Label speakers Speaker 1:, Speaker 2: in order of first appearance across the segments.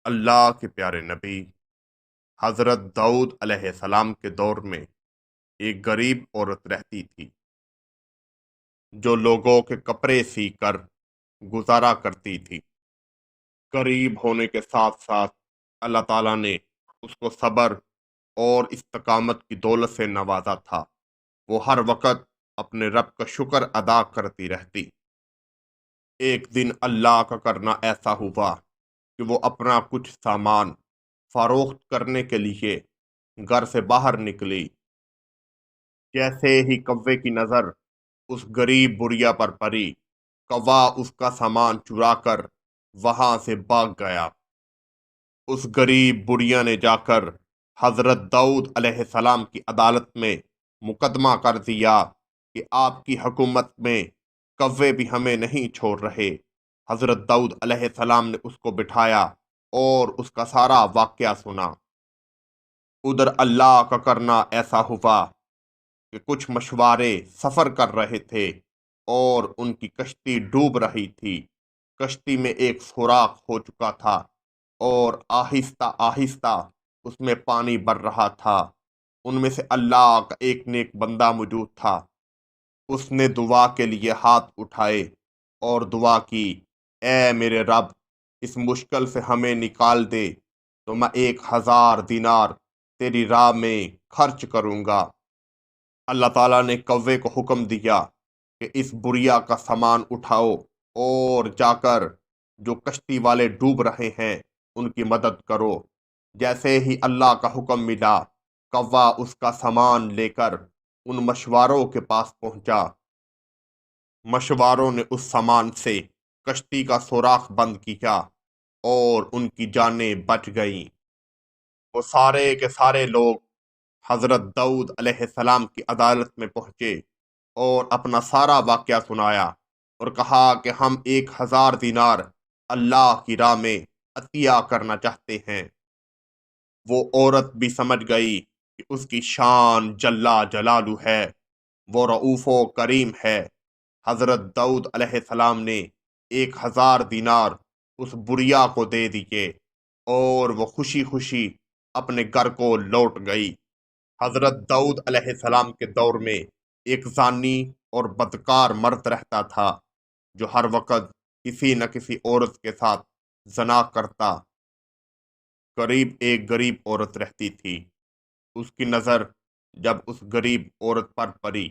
Speaker 1: اللہ کے پیارے نبی حضرت داؤد علیہ السلام کے دور میں ایک غریب عورت رہتی تھی جو لوگوں کے کپڑے سی کر گزارا کرتی تھی۔ غریب ہونے کے ساتھ ساتھ اللہ تعالیٰ نے اس کو صبر اور استقامت کی دولت سے نوازا تھا۔ وہ ہر وقت اپنے رب کا شکر ادا کرتی رہتی۔ ایک دن اللہ کا کرنا ایسا ہوا کہ وہ اپنا کچھ سامان فروخت کرنے کے لیے گھر سے باہر نکلی۔ جیسے ہی کوے کی نظر اس غریب بڑھیا پر پڑی، کوا اس کا سامان چرا کر وہاں سے بھاگ گیا۔ اس غریب بڑھیا نے جا کر حضرت داؤد علیہ السلام کی عدالت میں مقدمہ کر دیا کہ آپ کی حکومت میں کوے بھی ہمیں نہیں چھوڑ رہے۔ حضرت داؤد علیہ السلام نے اس کو بٹھایا اور اس کا سارا واقعہ سنا۔ ادھر اللہ کا کرنا ایسا ہوا کہ کچھ مشوارے سفر کر رہے تھے اور ان کی کشتی ڈوب رہی تھی۔ کشتی میں ایک سوراخ ہو چکا تھا اور آہستہ آہستہ اس میں پانی بڑھ رہا تھا۔ ان میں سے اللہ کا ایک نیک بندہ موجود تھا۔ اس نے دعا کے لیے ہاتھ اٹھائے اور دعا کی، اے میرے رب، اس مشکل سے ہمیں نکال دے تو میں 1000 دینار تیری راہ میں خرچ کروں گا۔ اللہ تعالیٰ نے کوے کو حکم دیا کہ اس بڑھیا کا سامان اٹھاؤ اور جا کر جو کشتی والے ڈوب رہے ہیں ان کی مدد کرو۔ جیسے ہی اللہ کا حکم ملا، کوا اس کا سامان لے کر ان مشواروں کے پاس پہنچا۔ مشواروں نے اس سامان سے کشتی کا سوراخ بند کیا اور ان کی جانیں بچ گئیں۔ وہ سارے کے سارے لوگ حضرت داؤد علیہ السلام کی عدالت میں پہنچے اور اپنا سارا واقعہ سنایا اور کہا کہ ہم 1000 دینار اللہ کی راہ میں عطیہ کرنا چاہتے ہیں۔ وہ عورت بھی سمجھ گئی کہ اس کی شان جلا جلالو ہے، وہ رؤوف و کریم ہے۔ حضرت داؤد علیہ السلام نے 1000 دینار اس بڑھیا کو دے دیے اور وہ خوشی خوشی اپنے گھر کو لوٹ گئی۔ حضرت داؤد علیہ السلام کے دور میں ایک زانی اور بدکار مرد رہتا تھا جو ہر وقت کسی نہ کسی عورت کے ساتھ زنا کرتا۔ قریب ایک غریب عورت رہتی تھی۔ اس کی نظر جب اس غریب عورت پر پڑی،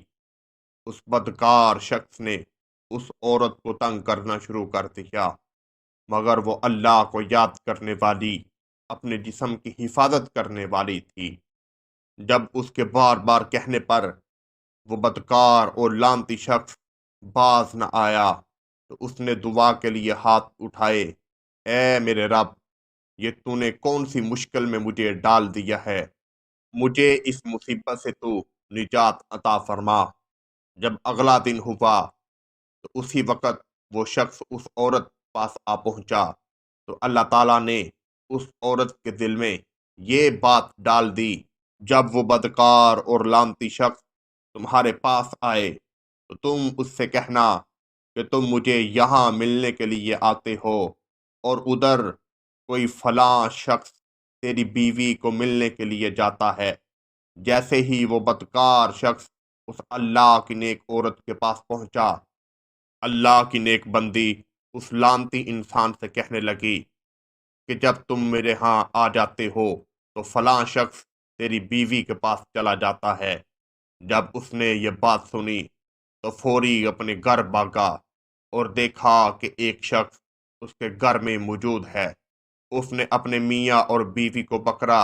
Speaker 1: اس بدکار شخص نے اس عورت کو تنگ کرنا شروع کر دیا، مگر وہ اللہ کو یاد کرنے والی، اپنے جسم کی حفاظت کرنے والی تھی۔ جب اس کے بار بار کہنے پر وہ بدکار اور لعنتی شخص باز نہ آیا تو اس نے دعا کے لیے ہاتھ اٹھائے، اے میرے رب، یہ تو نے کون سی مشکل میں مجھے ڈال دیا ہے؟ مجھے اس مصیبت سے تو نجات عطا فرما۔ جب اگلا دن ہوا تو اسی وقت وہ شخص اس عورت پاس آ پہنچا تو اللہ تعالیٰ نے اس عورت کے دل میں یہ بات ڈال دی، جب وہ بدکار اور لعنتی شخص تمہارے پاس آئے تو تم اس سے کہنا کہ تم مجھے یہاں ملنے کے لیے آتے ہو اور ادھر کوئی فلاں شخص تیری بیوی کو ملنے کے لیے جاتا ہے۔ جیسے ہی وہ بدکار شخص اس اللہ کی نیک عورت کے پاس پہنچا، اللہ کی نیک بندی اس لعنتی انسان سے کہنے لگی کہ جب تم میرے ہاں آ جاتے ہو تو فلاں شخص تیری بیوی کے پاس چلا جاتا ہے۔ جب اس نے یہ بات سنی تو فوری اپنے گھر بھاگا اور دیکھا کہ ایک شخص اس کے گھر میں موجود ہے۔ اس نے اپنے میاں اور بیوی کو پکڑا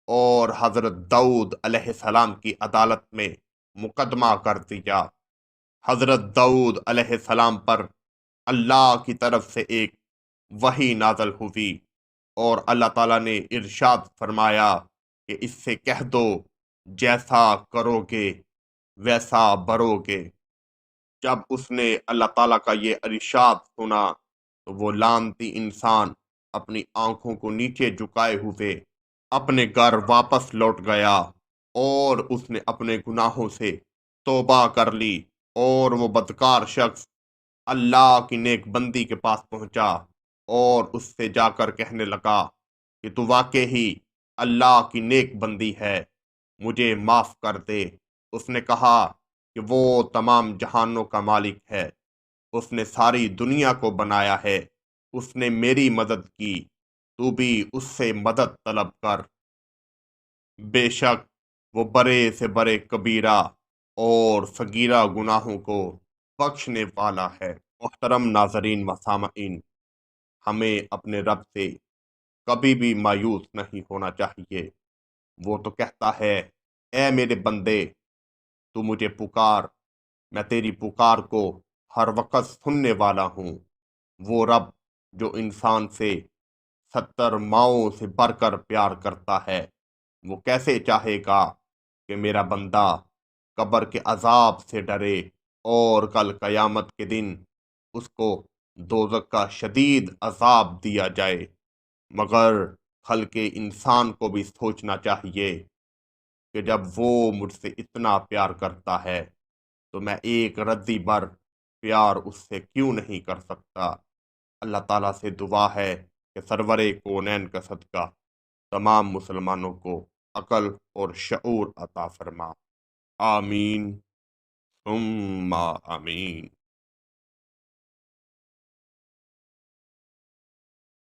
Speaker 1: اور حضرت داؤد علیہ السلام کی عدالت میں مقدمہ کر دیا۔ حضرت داؤد علیہ السلام پر اللہ کی طرف سے ایک وحی نازل ہوئی اور اللہ تعالیٰ نے ارشاد فرمایا کہ اس سے کہہ دو، جیسا کرو گے ویسا بھرو گے۔ جب اس نے اللہ تعالیٰ کا یہ ارشاد سنا تو وہ لعنتی انسان اپنی آنکھوں کو نیچے جھکائے ہوئے اپنے گھر واپس لوٹ گیا اور اس نے اپنے گناہوں سے توبہ کر لی، اور وہ بدکار شخص اللہ کی نیک بندی کے پاس پہنچا اور اس سے جا کر کہنے لگا کہ تو واقع ہی اللہ کی نیک بندی ہے، مجھے معاف کر دے۔ اس نے کہا کہ وہ تمام جہانوں کا مالک ہے، اس نے ساری دنیا کو بنایا ہے، اس نے میری مدد کی، تو بھی اس سے مدد طلب کر۔ بے شک وہ بڑے سے بڑے کبیرہ اور صغیرہ گناہوں کو بخشنے والا ہے۔ محترم ناظرین و سامعین، ہمیں اپنے رب سے کبھی بھی مایوس نہیں ہونا چاہیے۔ وہ تو کہتا ہے، اے میرے بندے، تو مجھے پکار، میں تیری پکار کو ہر وقت سننے والا ہوں۔ وہ رب جو انسان سے 70 ماؤں سے بڑھ کر پیار کرتا ہے، وہ کیسے چاہے گا کہ میرا بندہ قبر کے عذاب سے ڈرے اور کل قیامت کے دن اس کو دوزخ کا شدید عذاب دیا جائے؟ مگر خلق انسان کو بھی سوچنا چاہیے کہ جب وہ مجھ سے اتنا پیار کرتا ہے تو میں ایک رتی بھر پیار اس سے کیوں نہیں کر سکتا۔ اللہ تعالیٰ سے دعا ہے کہ سرور کونین کا صدقہ تمام مسلمانوں کو عقل اور شعور عطا فرما۔ آمین ثم آمین۔